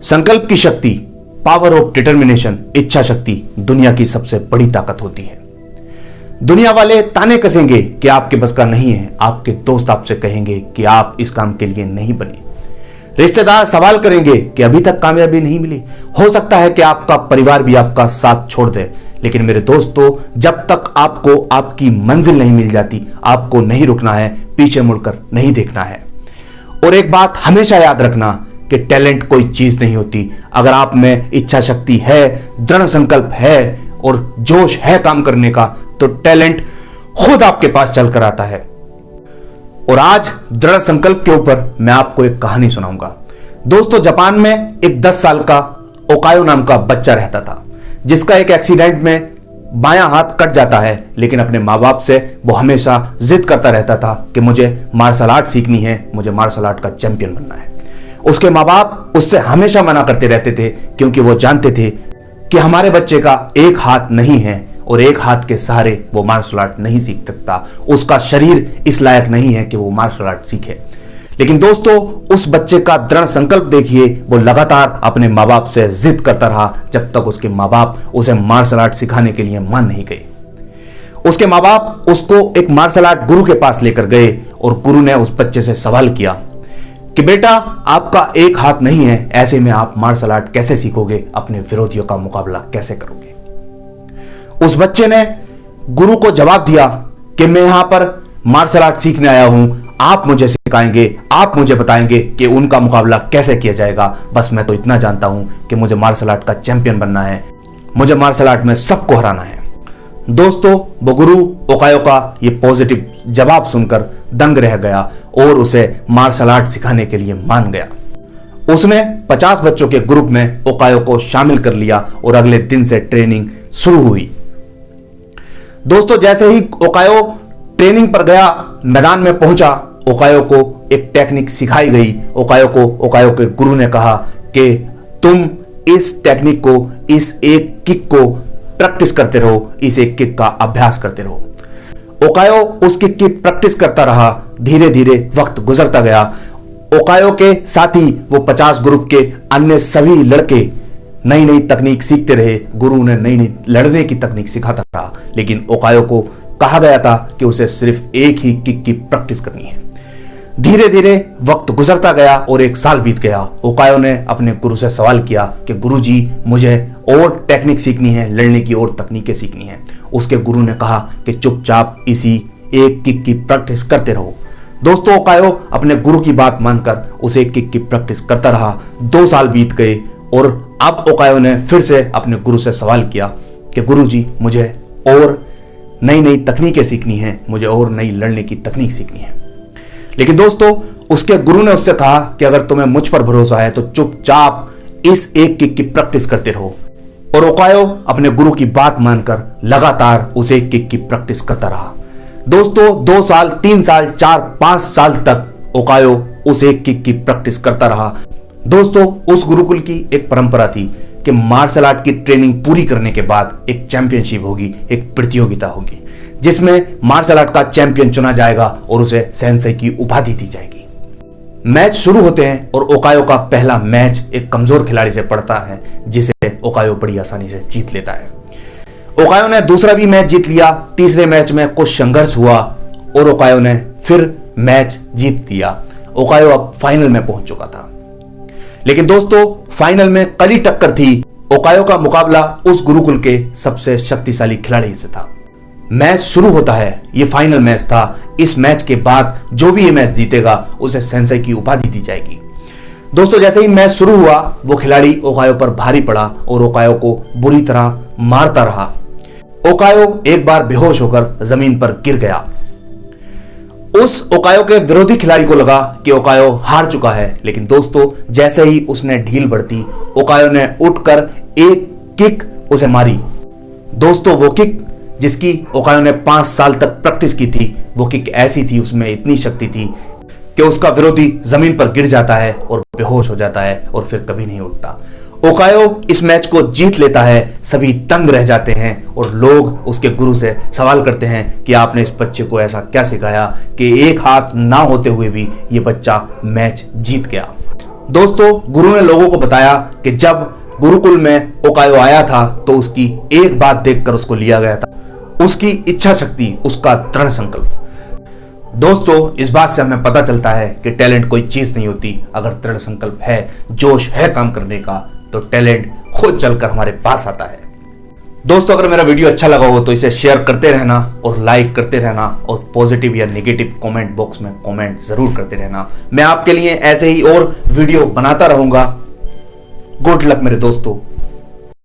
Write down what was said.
संकल्प की शक्ति, पावर ऑफ डिटर्मिनेशन, इच्छा शक्ति दुनिया की सबसे बड़ी ताकत होती है। दुनिया वाले ताने कसेंगे कि आपके बस का नहीं है, आपके दोस्त आपसे कहेंगे कि आप इस काम के लिए नहीं बने, रिश्तेदार सवाल करेंगे कि अभी तक कामयाबी नहीं मिली, हो सकता है कि आपका परिवार भी आपका साथ छोड़ दे। लेकिन मेरे दोस्तों, जब तक आपको आपकी मंजिल नहीं मिल जाती, आपको नहीं रुकना है, पीछे मुड़कर नहीं देखना है। और एक बात हमेशा याद रखना कि टैलेंट कोई चीज नहीं होती। अगर आप में इच्छा शक्ति है, दृढ़ संकल्प है और जोश है काम करने का, तो टैलेंट खुद आपके पास चलकर आता है। और आज दृढ़ संकल्प के ऊपर मैं आपको एक कहानी सुनाऊंगा। दोस्तों, जापान में एक 10 साल का ओकायो नाम का बच्चा रहता था, जिसका एक एक्सीडेंट में बायां हाथ कट जाता है। लेकिन अपने माँ बाप से वो हमेशा जिद करता रहता था कि मुझे मार्शल आर्ट सीखनी है, मुझे मार्शल आर्ट का चैंपियन बनना है। उसके माँ बाप उससे हमेशा मना करते रहते थे, क्योंकि वो जानते थे कि हमारे बच्चे का एक हाथ नहीं है और एक हाथ के सहारे वो मार्शल आर्ट नहीं सीख सकता, उसका शरीर इस लायक नहीं है कि वो मार्शल आर्ट सीखे। लेकिन दोस्तों, उस बच्चे का दृढ़ संकल्प देखिए, वो लगातार अपने माँ बाप से जिद करता रहा जब तक उसके माँ बाप उसे मार्शल आर्ट सिखाने के लिए मान नहीं गए। उसके माँ बाप उसको एक मार्शल आर्ट गुरु के पास लेकर गए और गुरु ने उस बच्चे से सवाल किया कि बेटा, आपका एक हाथ नहीं है, ऐसे में आप मार्शल आर्ट कैसे सीखोगे, अपने विरोधियों का मुकाबला कैसे करोगे? उस बच्चे ने गुरु को जवाब दिया कि मैं यहां पर मार्शल आर्ट सीखने आया हूं, आप मुझे सिखाएंगे, आप मुझे बताएंगे कि उनका मुकाबला कैसे किया जाएगा। बस मैं तो इतना जानता हूं कि मुझे मार्शल आर्ट का चैंपियन बनना है, मुझे मार्शल आर्ट में सबको हराना है। दोस्तों, वो गुरु ओकायो का ये पॉजिटिव जवाब सुनकर दंग रह गया और उसे मार्शल आर्ट सिखाने के लिए मान गया। उसने 50 बच्चों के ग्रुप में ओकायो को शामिल कर लिया और अगले दिन से ट्रेनिंग शुरू हुई। दोस्तों, जैसे ही ओकायो ट्रेनिंग पर गया, मैदान में पहुंचा, ओकायो को एक टेक्निक सिखाई गई। ओकायो के गुरु ने कहा कि तुम इस टेक्निक को, इस एक किक को प्रैक्टिस करते रहो, इस एक किक का अभ्यास करते रहो। ओकायो उस किक की प्रैक्टिस करता रहा। धीरे धीरे वक्त गुजरता गया। ओकायो के साथ ही वो 50 ग्रुप के अन्य सभी लड़के नई नई तकनीक सीखते रहे। गुरु ने नई नई लड़ने की तकनीक सिखाता रहा, लेकिन ओकायो को कहा गया था कि उसे सिर्फ एक ही किक की प्रैक्टिस करनी है। धीरे धीरे वक्त गुजरता गया और 1 साल बीत गया। ओकायो ने अपने गुरु से सवाल किया कि गुरुजी, मुझे और टेक्निक सीखनी है, लड़ने की और तकनीकें सीखनी है। उसके गुरु ने कहा कि चुपचाप इसी एक किक की प्रैक्टिस करते रहो। दोस्तों, ओकायो अपने गुरु की बात मानकर उस एक किक की प्रैक्टिस करता रहा। 2 साल बीत गए और अब ओकायो ने फिर से अपने गुरु से सवाल किया कि गुरुजी, मुझे और नई नई तकनीकें सीखनी है, मुझे और नई लड़ने की तकनीक सीखनी है। लेकिन दोस्तों, उसके गुरु ने उससे कहा कि अगर तुम्हें मुझ पर भरोसा है तो चुपचाप इस एक किक की प्रैक्टिस करते रहो। और ओकायो अपने गुरु की बात मानकर लगातार उस एक किक की प्रैक्टिस करता रहा। दोस्तों, 2 साल, 3 साल, 4, 5 साल तक ओकायो उस एक किक की प्रैक्टिस करता रहा। दोस्तों, उस गुरुकुल की एक परंपरा थी कि मार्शल आर्ट की ट्रेनिंग पूरी करने के बाद एक चैंपियनशिप होगी, एक प्रतियोगिता होगी, जिसमें मार्शल आर्ट का चैंपियन चुना जाएगा और उसे सेंसेई की उपाधि दी जाएगी। मैच शुरू होते हैं और ओकायो का पहला मैच एक कमजोर खिलाड़ी से पड़ता है, जिसे ओकायो बड़ी आसानी से जीत लेता है। ओकायो ने दूसरा भी मैच जीत लिया। तीसरे मैच में कुछ संघर्ष हुआ और ओकायो ने फिर मैच जीत लिया। ओकायो अब फाइनल में पहुंच चुका था। लेकिन दोस्तों, फाइनल में कड़ी टक्कर थी। ओकायो का मुकाबला उस गुरुकुल के सबसे शक्तिशाली खिलाड़ी से था। मैच शुरू होता है, ये फाइनल मैच था। इस मैच के बाद जो भी ये मैच जीतेगा उसे सेंसेई की उपाधि दी जाएगी। दोस्तों, जैसे ही मैच शुरू हुआ, वो खिलाड़ी ओकायो पर भारी पड़ा और ओकायो को बुरी तरह मारता रहा। ओकायो एक बार बेहोश होकर जमीन पर गिर गया। उस ओकायो के विरोधी खिलाड़ी को लगा कि ओकायो हार चुका है। लेकिन दोस्तों, जैसे ही उसने ढील बरती, ओकायो ने उठकर एक किक उसे मारी। दोस्तों, वो किक जिसकी ओकायो ने 5 साल तक प्रैक्टिस की थी, वो किक ऐसी थी, उसमें इतनी शक्ति थी कि उसका विरोधी जमीन पर गिर जाता है और बेहोश हो जाता है और फिर कभी नहीं उठता। ओकायो इस मैच को जीत लेता है। सभी तंग रह जाते हैं और लोग उसके गुरु से सवाल करते हैं कि आपने इस बच्चे को ऐसा क्या सिखाया कि एक हाथ ना होते हुए भी ये बच्चा मैच जीत गया। दोस्तों, गुरु ने लोगों को बताया कि जब गुरुकुल में ओकायो आया था तो उसकी एक बात देखकर उसको लिया गया था, उसकी इच्छा शक्ति, उसका दृढ़ संकल्प। दोस्तों, इस बात से हमें पता चलता है कि टैलेंट कोई चीज नहीं होती। अगर दृढ़ संकल्प है, जोश है काम करने का, तो टैलेंट खुद चलकर हमारे पास आता है। दोस्तों, अगर मेरा वीडियो अच्छा लगा हो तो इसे शेयर करते रहना और लाइक करते रहना और पॉजिटिव या नेगेटिव कमेंट बॉक्स में कमेंट जरूर करते रहना। मैं आपके लिए ऐसे ही और वीडियो बनाता रहूंगा। गुड लक मेरे दोस्तों।